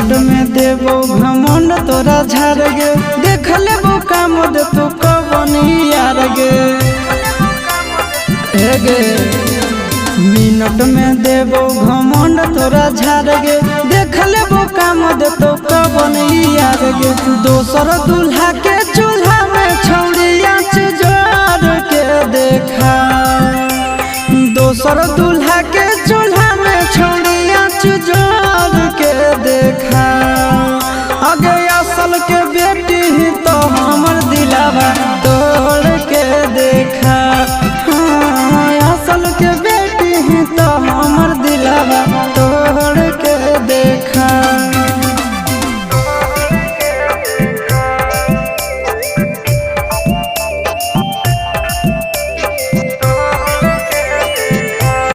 Minute में देबो घमंड तोरा झाड़ गे, देख लेबो काम दे तो कवन यार गे। हे गे मिनट में देबो घमंड तोरा झाड़ गे, देख लेबो काम दे तो कवन यार गे। दोसर दूल्हा के चूल्हा में छौड़िया जोड़ के देखा, दोसर दूल्हा के चूल्हा में छौड़िया जोड़ के देखा। आगे असल के बेटी ही तो हमर दिलावा तोड़ के देखा, हाँ असल के बेटी ही तो हमर दिलावा